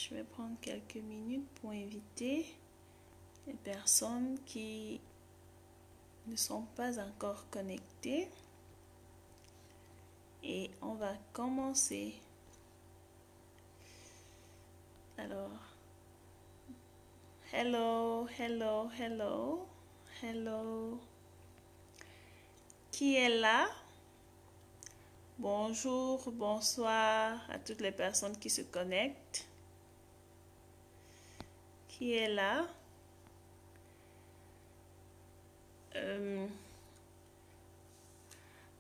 Je vais prendre quelques minutes pour inviter les personnes qui ne sont pas encore connectées. Et on va commencer. Alors, hello, hello, hello, hello. Qui est là? Bonjour, bonsoir à toutes les personnes qui se connectent. Qui est là?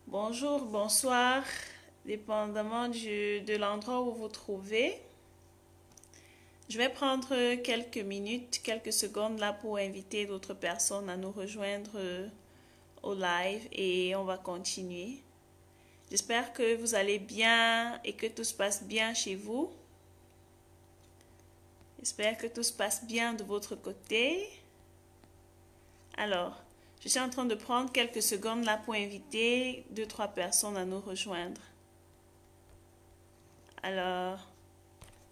Bonjour, bonsoir, dépendamment de l'endroit où vous vous trouvez. Je vais prendre quelques minutes, quelques secondes là pour inviter d'autres personnes à nous rejoindre au live et on va continuer. J'espère que vous allez bien et que tout se passe bien chez vous. J'espère que tout se passe bien de votre côté. Alors, je suis en train de prendre quelques secondes là pour inviter 2-3 personnes à nous rejoindre. Alors,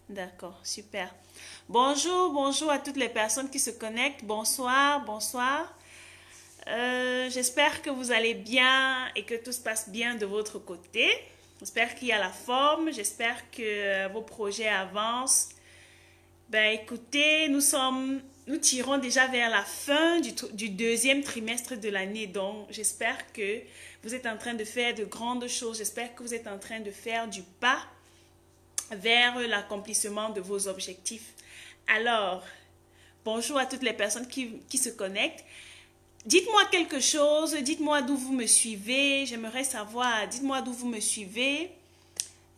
d'accord, super. Bonjour, bonjour à toutes les personnes qui se connectent. Bonsoir, bonsoir. J'espère que vous allez bien et que tout se passe bien de votre côté. J'espère qu'il y a la forme. J'espère que vos projets avancent. Ben écoutez, nous tirons déjà vers la fin du deuxième trimestre de l'année. Donc, j'espère que vous êtes en train de faire de grandes choses. J'espère que vous êtes en train de faire du pas vers l'accomplissement de vos objectifs. Alors, bonjour à toutes les personnes qui se connectent. Dites-moi quelque chose, dites-moi d'où vous me suivez, j'aimerais savoir, dites-moi d'où vous me suivez.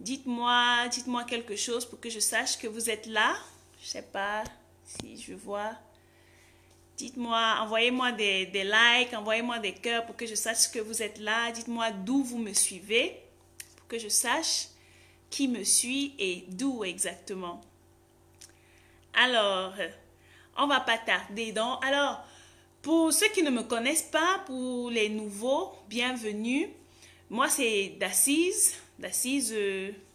Dites-moi quelque chose pour que je sache que vous êtes là. Je ne sais pas si je vois. Dites-moi, envoyez-moi des likes, envoyez-moi des cœurs pour que je sache que vous êtes là. Dites-moi d'où vous me suivez pour que je sache qui me suit et d'où exactement. Alors, on va pas tarder. Donc, alors, pour ceux qui ne me connaissent pas, pour les nouveaux, bienvenue. Moi, c'est Dacize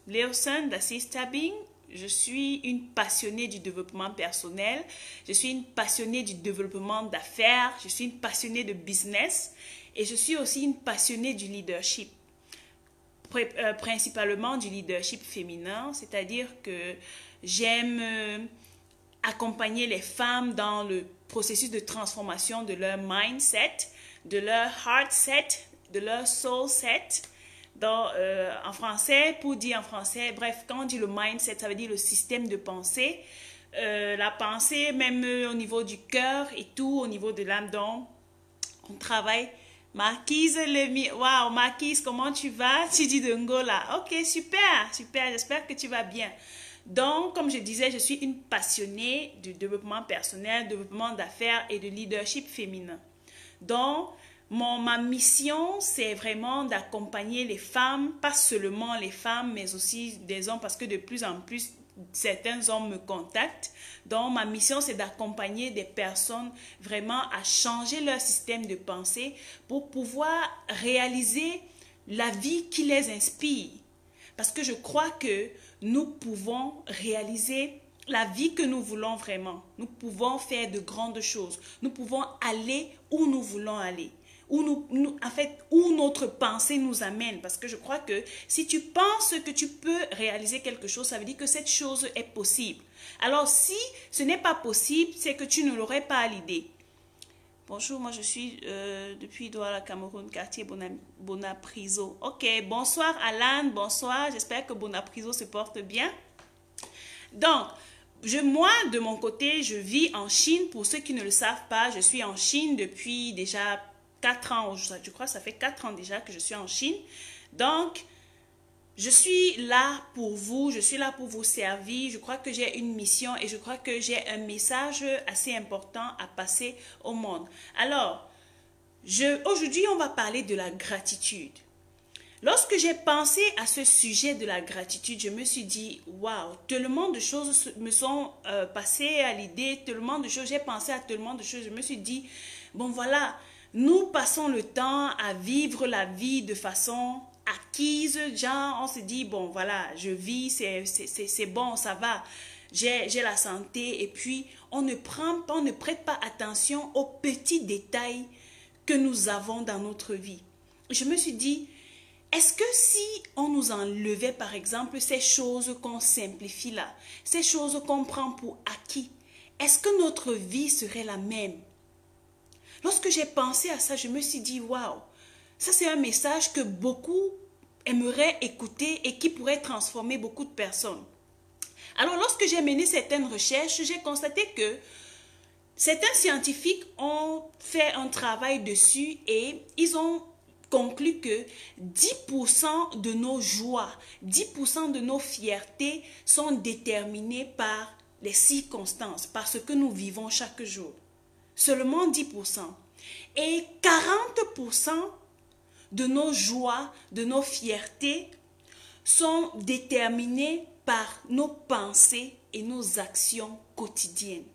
Leoson, Dacize Tabbing. Je suis une passionnée du développement personnel. Je suis une passionnée du développement d'affaires. Je suis une passionnée de business. Et je suis aussi une passionnée du leadership. Principalement du leadership féminin. C'est-à-dire que j'aime accompagner les femmes dans le processus de transformation de leur mindset, de leur heart set, de leur soul set. Donc, en français, pour dire en français, bref, quand on dit le mindset, ça veut dire le système de pensée. La pensée, même au niveau du cœur et tout, au niveau de l'âme. Donc, on travaille. Marquise, waouh, Marquise, comment tu vas? Tu dis de Ngola. Ok, super, super, j'espère que tu vas bien. Donc, comme je disais, je suis une passionnée du développement personnel, développement d'affaires et de leadership féminin. Donc, ma mission, c'est vraiment d'accompagner les femmes, pas seulement les femmes, mais aussi des hommes, parce que de plus en plus, certains hommes me contactent. Donc, ma mission, c'est d'accompagner des personnes vraiment à changer leur système de pensée pour pouvoir réaliser la vie qui les inspire. Parce que je crois que nous pouvons réaliser la vie que nous voulons vraiment. Nous pouvons faire de grandes choses. Nous pouvons aller où nous voulons aller. Où notre pensée nous amène. Parce que je crois que si tu penses que tu peux réaliser quelque chose, ça veut dire que cette chose est possible. Alors si ce n'est pas possible, c'est que tu ne l'aurais pas à l'idée. Bonjour, moi je suis depuis Douala, Cameroun, quartier Bonapriso. Ok, bonsoir Alan, bonsoir. J'espère que Bonapriso se porte bien. Donc, moi de mon côté, je vis en Chine. Pour ceux qui ne le savent pas, je suis en Chine depuis déjà 4 ans. Je crois que ça fait 4 ans déjà que je suis en Chine. Donc, je suis là pour vous, je suis là pour vous servir. Je crois que j'ai une mission et je crois que j'ai un message assez important à passer au monde. Alors, aujourd'hui, on va parler de la gratitude. Lorsque j'ai pensé à ce sujet de la gratitude, je me suis dit, waouh, tellement de choses me sont passées à l'idée, tellement de choses, j'ai pensé à tellement de choses. Je me suis dit, bon voilà, nous passons le temps à vivre la vie de façon acquise, genre on se dit bon voilà je vis, c'est bon, ça va, j'ai la santé, et puis on ne prête pas attention aux petits détails que nous avons dans notre vie. Je me suis dit, est-ce que si on nous enlevait par exemple ces choses qu'on simplifie là, ces choses qu'on prend pour acquis, est-ce que notre vie serait la même? Lorsque j'ai pensé à ça, je me suis dit, waouh, ça c'est un message que beaucoup aimeraient écouter et qui pourrait transformer beaucoup de personnes. Alors lorsque j'ai mené certaines recherches, j'ai constaté que certains scientifiques ont fait un travail dessus et ils ont conclu que 10% de nos joies, 10% de nos fiertés sont déterminées par les circonstances, par ce que nous vivons chaque jour. Seulement 10%. Et 40% de nos joies, de nos fiertés sont déterminées par nos pensées et nos actions quotidiennes.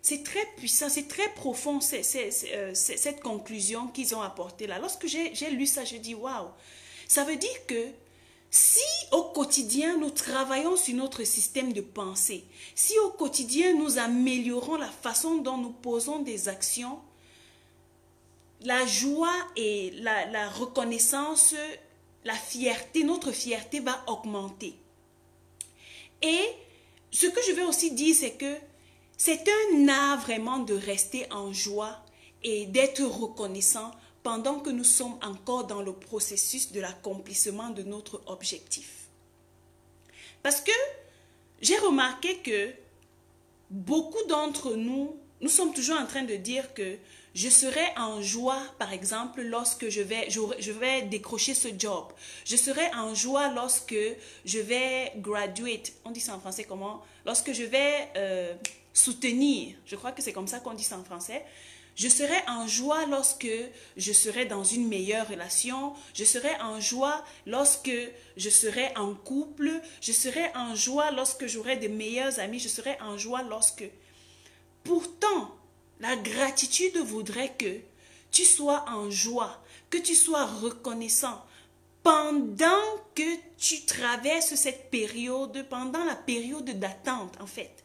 C'est très puissant, c'est très profond cette conclusion qu'ils ont apportée là. Lorsque j'ai lu ça, je dis waouh, ça veut dire que si au quotidien nous travaillons sur notre système de pensée, si au quotidien nous améliorons la façon dont nous posons des actions, la joie et la reconnaissance, la fierté, notre fierté va augmenter. Et ce que je veux aussi dire, c'est que c'est un art vraiment de rester en joie et d'être reconnaissant pendant que nous sommes encore dans le processus de l'accomplissement de notre objectif. Parce que j'ai remarqué que beaucoup d'entre nous, nous sommes toujours en train de dire que je serai en joie, par exemple, lorsque je vais décrocher ce job. Je serai en joie lorsque je vais graduate. On dit ça en français comment? Lorsque je vais soutenir. Je crois que c'est comme ça qu'on dit ça en français. Je serai en joie lorsque je serai dans une meilleure relation. Je serai en joie lorsque je serai en couple. Je serai en joie lorsque j'aurai de meilleurs amis. Je serai en joie lorsque... Pourtant, la gratitude voudrait que tu sois en joie, que tu sois reconnaissant pendant que tu traverses cette période, pendant la période d'attente en fait.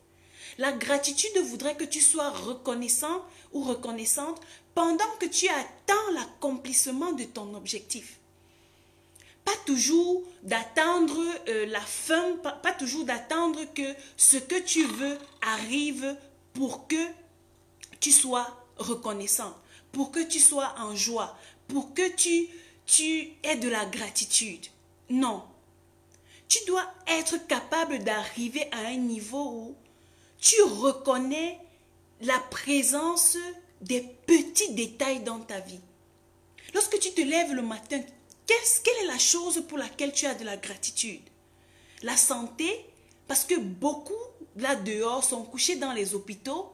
La gratitude voudrait que tu sois reconnaissant ou reconnaissante pendant que tu attends l'accomplissement de ton objectif. Pas toujours d'attendre la fin, pas toujours d'attendre que ce que tu veux arrive pour que tu sois reconnaissant, pour que tu sois en joie, pour que tu aies de la gratitude. Non. Tu dois être capable d'arriver à un niveau où tu reconnais la présence des petits détails dans ta vie. Lorsque tu te lèves le matin, quelle est la chose pour laquelle tu as de la gratitude? La santé, parce que beaucoup là dehors sont couchés dans les hôpitaux.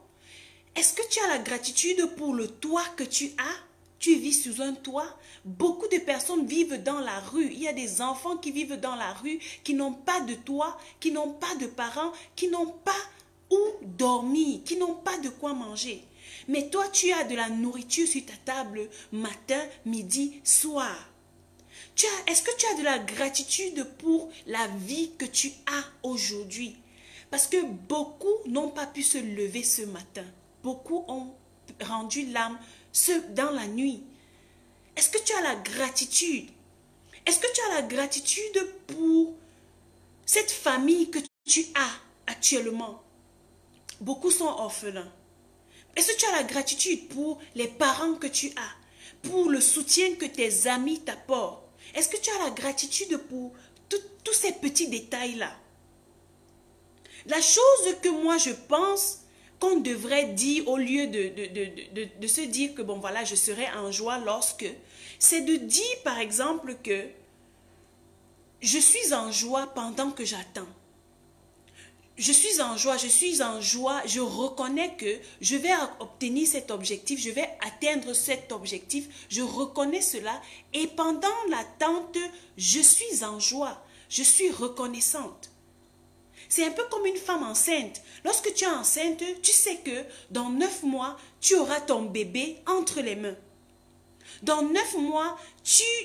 Est-ce que tu as la gratitude pour le toit que tu as? Tu vis sous un toit. Beaucoup de personnes vivent dans la rue. Il y a des enfants qui vivent dans la rue, qui n'ont pas de toit, qui n'ont pas de parents, qui n'ont pas où dormir, qui n'ont pas de quoi manger. Mais toi, tu as de la nourriture sur ta table matin, midi, soir. Est-ce que tu as de la gratitude pour la vie que tu as aujourd'hui? Parce que beaucoup n'ont pas pu se lever ce matin. Beaucoup ont rendu l'âme dans la nuit. Est-ce que tu as la gratitude? Est-ce que tu as la gratitude pour cette famille que tu as actuellement? Beaucoup sont orphelins. Est-ce que tu as la gratitude pour les parents que tu as? Pour le soutien que tes amis t'apportent? Est-ce que tu as la gratitude pour tous ces petits détails-là? La chose que moi je pense qu'on devrait dire au lieu de se dire que bon voilà, je serai en joie lorsque, c'est de dire par exemple que je suis en joie pendant que j'attends. Je suis en joie, je reconnais que je vais obtenir cet objectif, je vais atteindre cet objectif, je reconnais cela et pendant l'attente, je suis en joie, je suis reconnaissante. C'est un peu comme une femme enceinte. Lorsque tu es enceinte, tu sais que dans 9 mois, tu auras ton bébé entre les mains. Dans 9 mois,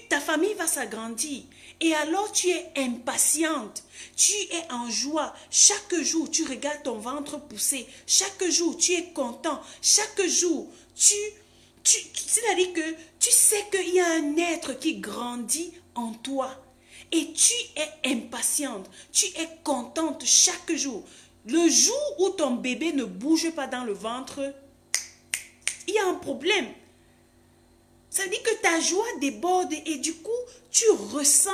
ta famille va s'agrandir. Et alors tu es impatiente, tu es en joie. Chaque jour, tu regardes ton ventre pousser. Chaque jour, tu es content. Chaque jour, c'est-à-dire que tu sais qu'il y a un être qui grandit en toi. Et tu es impatiente, tu es contente chaque jour. Le jour où ton bébé ne bouge pas dans le ventre, il y a un problème. Ça veut dire que ta joie déborde et du coup, tu ressens,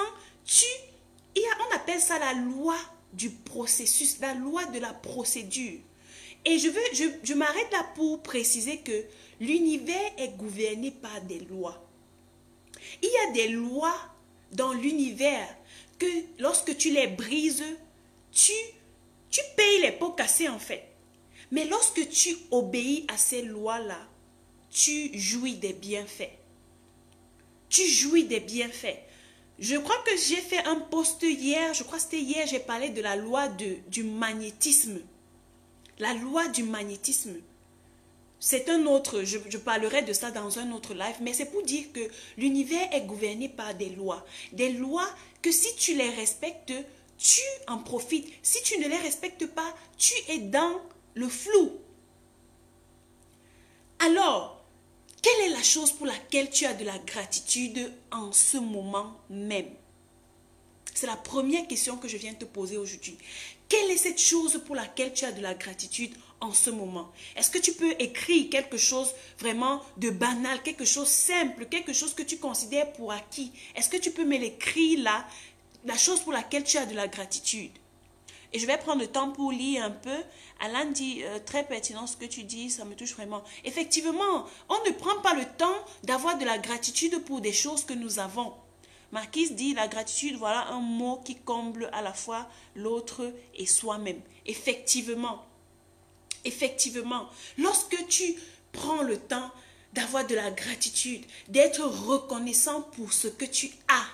on appelle ça la loi du processus, la loi de la procédure. Et je m'arrête là pour préciser que l'univers est gouverné par des lois. Il y a des lois dans l'univers que lorsque tu les brises, tu payes les pots cassés en fait. Mais lorsque tu obéis à ces lois-là, tu jouis des bienfaits. Tu jouis des bienfaits. Je crois que j'ai fait un post hier, je crois que c'était hier, j'ai parlé de la loi du magnétisme. La loi du magnétisme. C'est un autre, je parlerai de ça dans un autre live, mais c'est pour dire que l'univers est gouverné par des lois. Des lois que si tu les respectes, tu en profites. Si tu ne les respectes pas, tu es dans le flou. Alors, quelle est la chose pour laquelle tu as de la gratitude en ce moment même? C'est la première question que je viens te poser aujourd'hui. Quelle est cette chose pour laquelle tu as de la gratitude en ce moment? Est-ce que tu peux écrire quelque chose vraiment de banal, quelque chose simple, quelque chose que tu considères pour acquis? Est-ce que tu peux me l'écrire là, la chose pour laquelle tu as de la gratitude? Et je vais prendre le temps pour lire un peu. Alan dit, très pertinent ce que tu dis, ça me touche vraiment. Effectivement, on ne prend pas le temps d'avoir de la gratitude pour des choses que nous avons. Marquise dit, la gratitude, voilà un mot qui comble à la fois l'autre et soi-même. Effectivement, lorsque tu prends le temps d'avoir de la gratitude, d'être reconnaissant pour ce que tu as,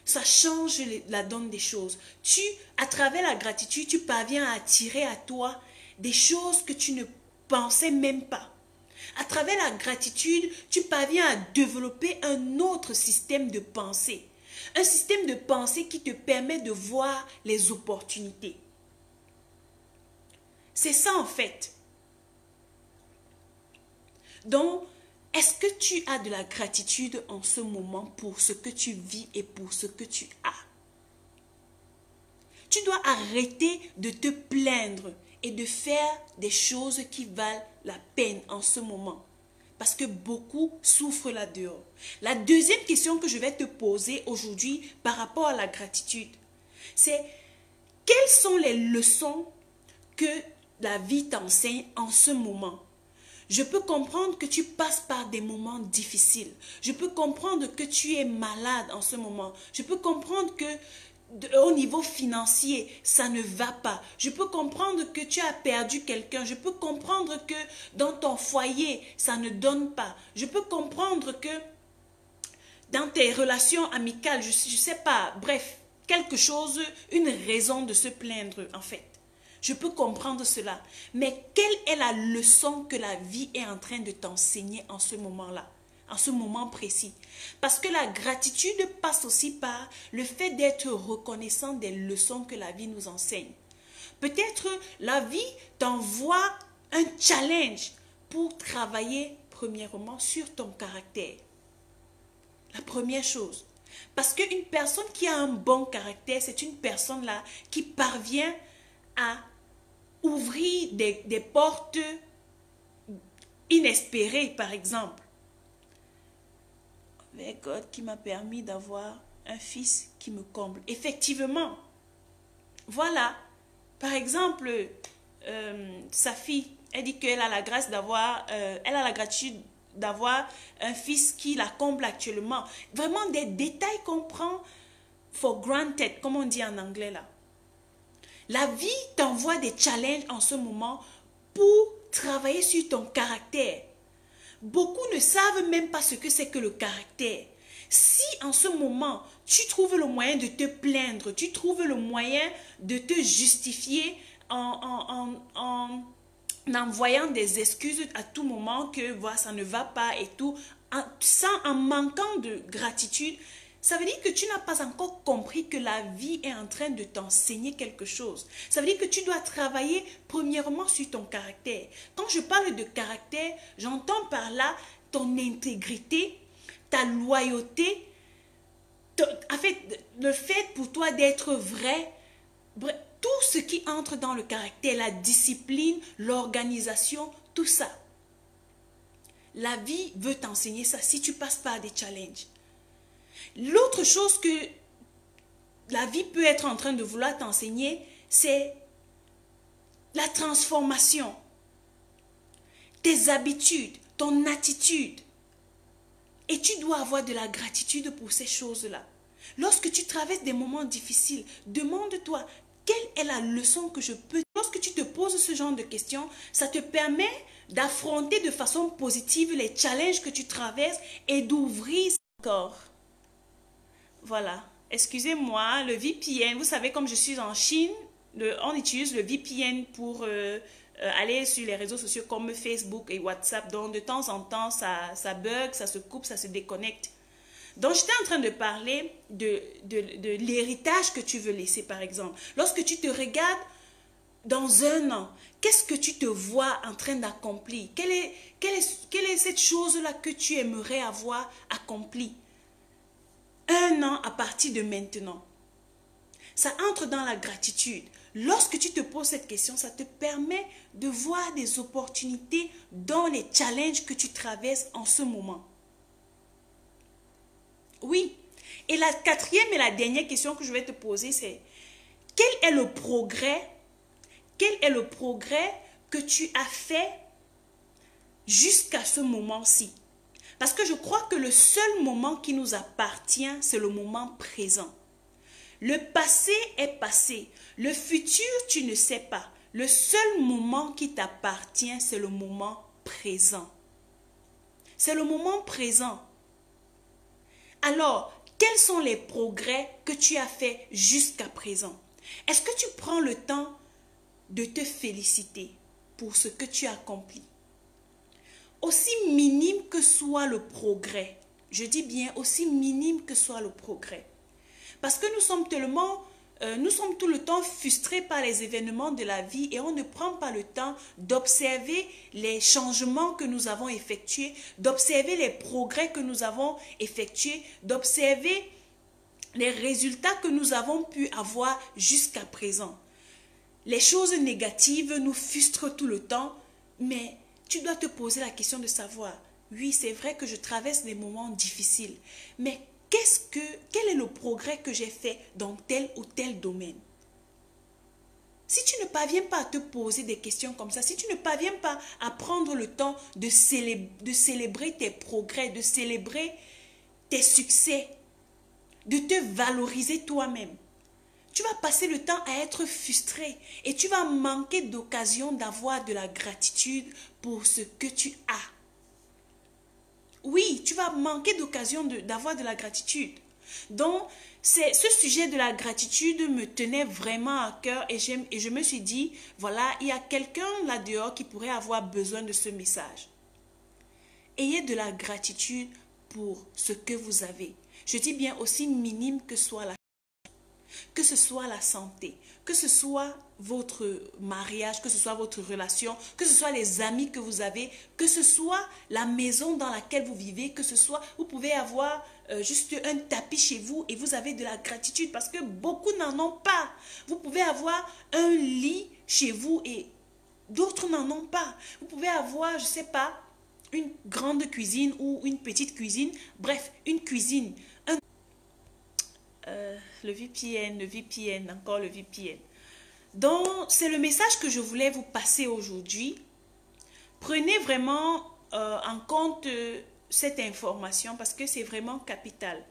ça change la donne des choses. À travers la gratitude, tu parviens à attirer à toi des choses que tu ne pensais même pas. À travers la gratitude, tu parviens à développer un autre système de pensée. Un système de pensée qui te permet de voir les opportunités. C'est ça en fait. Donc, est-ce que tu as de la gratitude en ce moment pour ce que tu vis et pour ce que tu as? Tu dois arrêter de te plaindre et de faire des choses qui valent la peine en ce moment. Parce que beaucoup souffrent là-dehors. La deuxième question que je vais te poser aujourd'hui par rapport à la gratitude, c'est quelles sont les leçons que la vie t'enseigne en ce moment? Je peux comprendre que tu passes par des moments difficiles. Je peux comprendre que tu es malade en ce moment. Je peux comprendre que au niveau financier, ça ne va pas. Je peux comprendre que tu as perdu quelqu'un. Je peux comprendre que dans ton foyer, ça ne donne pas. Je peux comprendre que dans tes relations amicales, je ne sais pas, bref, quelque chose, une raison de se plaindre en fait. Je peux comprendre cela. Mais quelle est la leçon que la vie est en train de t'enseigner en ce moment-là, en ce moment précis? Parce que la gratitude passe aussi par le fait d'être reconnaissant des leçons que la vie nous enseigne. Peut-être la vie t'envoie un challenge pour travailler premièrement sur ton caractère. La première chose. Parce qu'une personne qui a un bon caractère, c'est une personne-là qui parvient à ouvrir des portes inespérées, par exemple. Avec God qui m'a permis d'avoir un fils qui me comble. Effectivement, voilà. Par exemple, sa fille, elle dit qu'elle a la grâce d'avoir, elle a la gratitude d'avoir un fils qui la comble actuellement. Vraiment des détails qu'on prend for granted, comme on dit en anglais là. La vie t'envoie des challenges en ce moment pour travailler sur ton caractère. Beaucoup ne savent même pas ce que c'est que le caractère. Si en ce moment, tu trouves le moyen de te plaindre, tu trouves le moyen de te justifier en envoyant des excuses à tout moment que voilà, ça ne va pas et tout, en manquant de gratitude, ça veut dire que tu n'as pas encore compris que la vie est en train de t'enseigner quelque chose. Ça veut dire que tu dois travailler premièrement sur ton caractère. Quand je parle de caractère, j'entends par là ton intégrité, ta loyauté, en fait, le fait pour toi d'être vrai, bref, tout ce qui entre dans le caractère, la discipline, l'organisation, tout ça. La vie veut t'enseigner ça si tu passes par des challenges. L'autre chose que la vie peut être en train de vouloir t'enseigner, c'est la transformation, tes habitudes, ton attitude. Et tu dois avoir de la gratitude pour ces choses-là. Lorsque tu traverses des moments difficiles, demande-toi, quelle est la leçon que je peux... Lorsque tu te poses ce genre de questions, ça te permet d'affronter de façon positive les challenges que tu traverses et d'ouvrir encore. Voilà. Excusez-moi, le VPN, vous savez, comme je suis en Chine, on utilise le VPN pour aller sur les réseaux sociaux comme Facebook et WhatsApp. Donc, de temps en temps, ça bug, ça se coupe, ça se déconnecte. Donc, j'étais en train de parler de l'héritage que tu veux laisser, par exemple. Lorsque tu te regardes dans un an, qu'est-ce que tu te vois en train d'accomplir? Quelle est cette chose-là que tu aimerais avoir accomplie? Un an à partir de maintenant. Ça entre dans la gratitude. Lorsque tu te poses cette question, ça te permet de voir des opportunités dans les challenges que tu traverses en ce moment. Oui. Et la quatrième et la dernière question que je vais te poser, c'est quel est le progrès que tu as fait jusqu'à ce moment-ci? Parce que je crois que le seul moment qui nous appartient, c'est le moment présent. Le passé est passé. Le futur, tu ne sais pas. Le seul moment qui t'appartient, c'est le moment présent. C'est le moment présent. Alors, quels sont les progrès que tu as faits jusqu'à présent? Est-ce que tu prends le temps de te féliciter pour ce que tu as accompli? Aussi minime que soit le progrès, je dis bien aussi minime que soit le progrès. Parce que nous sommes tout le temps frustrés par les événements de la vie et on ne prend pas le temps d'observer les changements que nous avons effectués, d'observer les progrès que nous avons effectués, d'observer les résultats que nous avons pu avoir jusqu'à présent. Les choses négatives nous frustrent tout le temps, mais tu dois te poser la question de savoir, oui, c'est vrai que je traverse des moments difficiles, mais quel est le progrès que j'ai fait dans tel ou tel domaine? Si tu ne parviens pas à te poser des questions comme ça, si tu ne parviens pas à prendre le temps de célébrer tes progrès, de célébrer tes succès, de te valoriser toi-même, tu vas passer le temps à être frustré et tu vas manquer d'occasion d'avoir de la gratitude pour ce que tu as. Oui, tu vas manquer d'occasion d'avoir de la gratitude. Donc, ce sujet de la gratitude me tenait vraiment à cœur et je me suis dit, voilà, il y a quelqu'un là-dehors qui pourrait avoir besoin de ce message. Ayez de la gratitude pour ce que vous avez. Je dis bien aussi minime que soit la santé, que ce soit votre mariage, que ce soit votre relation, que ce soit les amis que vous avez, que ce soit la maison dans laquelle vous vivez, que ce soit, vous pouvez avoir juste un tapis chez vous et vous avez de la gratitude parce que beaucoup n'en ont pas. Vous pouvez avoir un lit chez vous et d'autres n'en ont pas. Vous pouvez avoir, je ne sais pas, une grande cuisine ou une petite cuisine, bref, une cuisine, le VPN, encore le VPN. Donc, c'est le message que je voulais vous passer aujourd'hui. Prenez vraiment en compte cette information parce que c'est vraiment capital.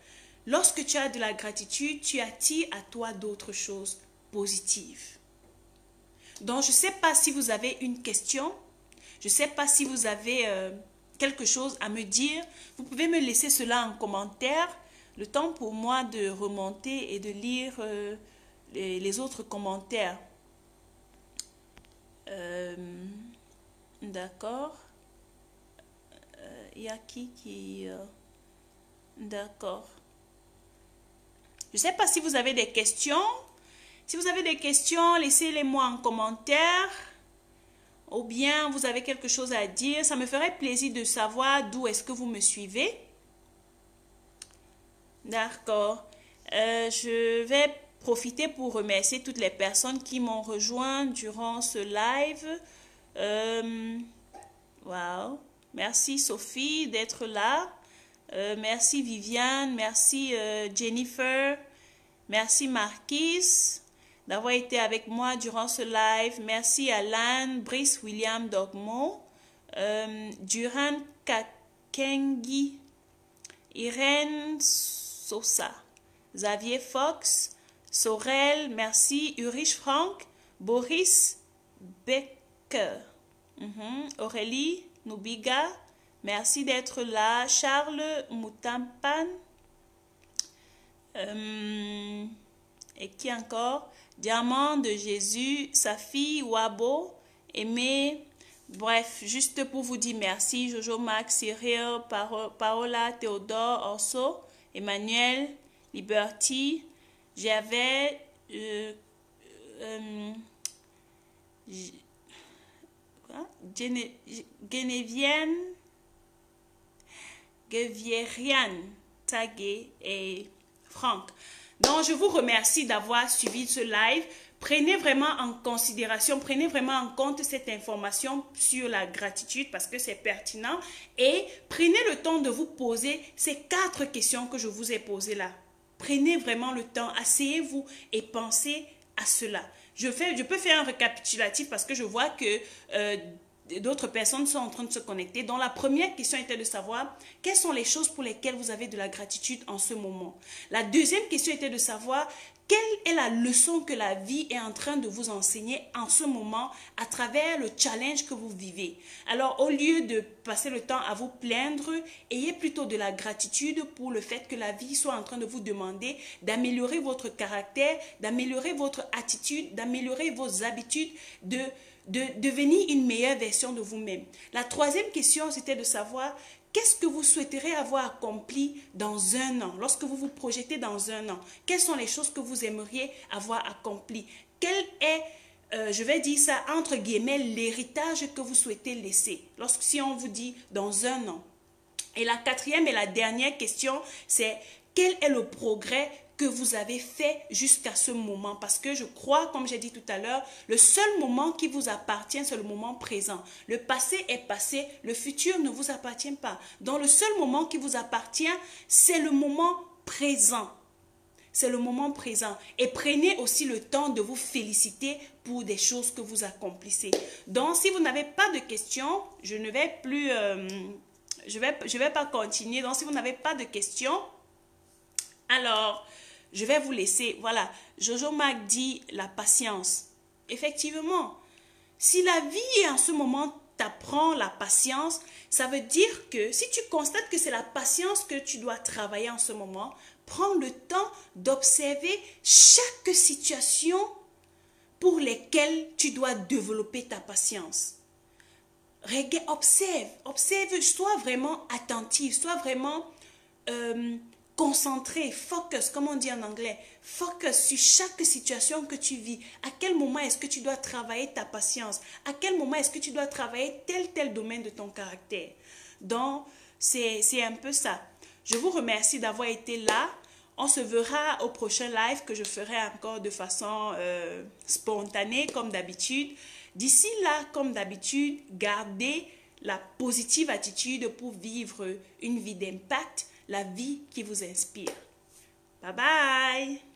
Lorsque tu as de la gratitude, tu attires à toi d'autres choses positives. Donc, je ne sais pas si vous avez une question. Je ne sais pas si vous avez quelque chose à me dire. Vous pouvez me laisser cela en commentaire. Le temps pour moi de remonter et de lire les autres commentaires. D'accord. Il y a qui... D'accord. Je ne sais pas si vous avez des questions. Si vous avez des questions, laissez-les-moi en commentaire. Ou bien vous avez quelque chose à dire. Ça me ferait plaisir de savoir d'où est-ce que vous me suivez. D'accord. Je vais profiter pour remercier toutes les personnes qui m'ont rejoint durant ce live. Wow. Merci Sophie d'être là. Merci Viviane. Merci Jennifer. Merci Marquise d'avoir été avec moi durant ce live. Merci Alan, Brice William Dogmo, Duran Kakengi, Irène Sosa, Xavier Fox, Sorel, merci, Ulrich Frank, Boris Becker, Aurélie Nubiga, merci d'être là, Charles Moutampan, et qui encore? Diamant de Jésus, Safi, Wabo, Aimé. Bref, juste pour vous dire merci, Jojo Max, Cyril, Paola, Théodore, Orso, Emmanuel, Liberty, j'avais Gevieriane, Tagué et Franck. Donc, je vous remercie d'avoir suivi ce live. Prenez vraiment en considération, prenez vraiment en compte cette information sur la gratitude parce que c'est pertinent. Et prenez le temps de vous poser ces 4 questions que je vous ai posées là. Prenez vraiment le temps, asseyez-vous et pensez à cela. Je peux faire un récapitulatif parce que je vois que d'autres personnes sont en train de se connecter. Donc, la première question était de savoir quelles sont les choses pour lesquelles vous avez de la gratitude en ce moment. La deuxième question était de savoir quelle est la leçon que la vie est en train de vous enseigner en ce moment à travers le challenge que vous vivez. Alors, au lieu de passer le temps à vous plaindre, ayez plutôt de la gratitude pour le fait que la vie soit en train de vous demander d'améliorer votre caractère, d'améliorer votre attitude, d'améliorer vos habitudes, de devenir une meilleure version de vous-même. La troisième question, c'était de savoir qu'est-ce que vous souhaiterez avoir accompli dans un an, lorsque vous vous projetez dans un an. Quelles sont les choses que vous aimeriez avoir accomplies? Quel est, je vais dire ça, entre guillemets, l'héritage que vous souhaitez laisser, si on vous dit dans un an. Et la quatrième et la dernière question, c'est quel est le progrès que vous avez fait jusqu'à ce moment. Parce que je crois, comme j'ai dit tout à l'heure, le seul moment qui vous appartient, c'est le moment présent. Le passé est passé, le futur ne vous appartient pas. Donc le seul moment qui vous appartient, c'est le moment présent. C'est le moment présent. Et prenez aussi le temps de vous féliciter pour des choses que vous accomplissez. Donc si vous n'avez pas de questions, je ne vais plus... je vais pas continuer. Donc si vous n'avez pas de questions, alors... je vais vous laisser. Voilà, Jojo Mac dit la patience. Effectivement, si la vie en ce moment t'apprend la patience, ça veut dire que si tu constates que c'est la patience que tu dois travailler en ce moment, prends le temps d'observer chaque situation pour laquelle tu dois développer ta patience. Observe, sois vraiment attentif, sois vraiment... concentré, focus, comme on dit en anglais, focus sur chaque situation que tu vis. À quel moment est-ce que tu dois travailler ta patience? À quel moment est-ce que tu dois travailler tel domaine de ton caractère? Donc, c'est un peu ça. Je vous remercie d'avoir été là. On se verra au prochain live que je ferai encore de façon spontanée, comme d'habitude. D'ici là, comme d'habitude, gardez la positive attitude pour vivre une vie d'impact, la vie qui vous inspire. Bye bye!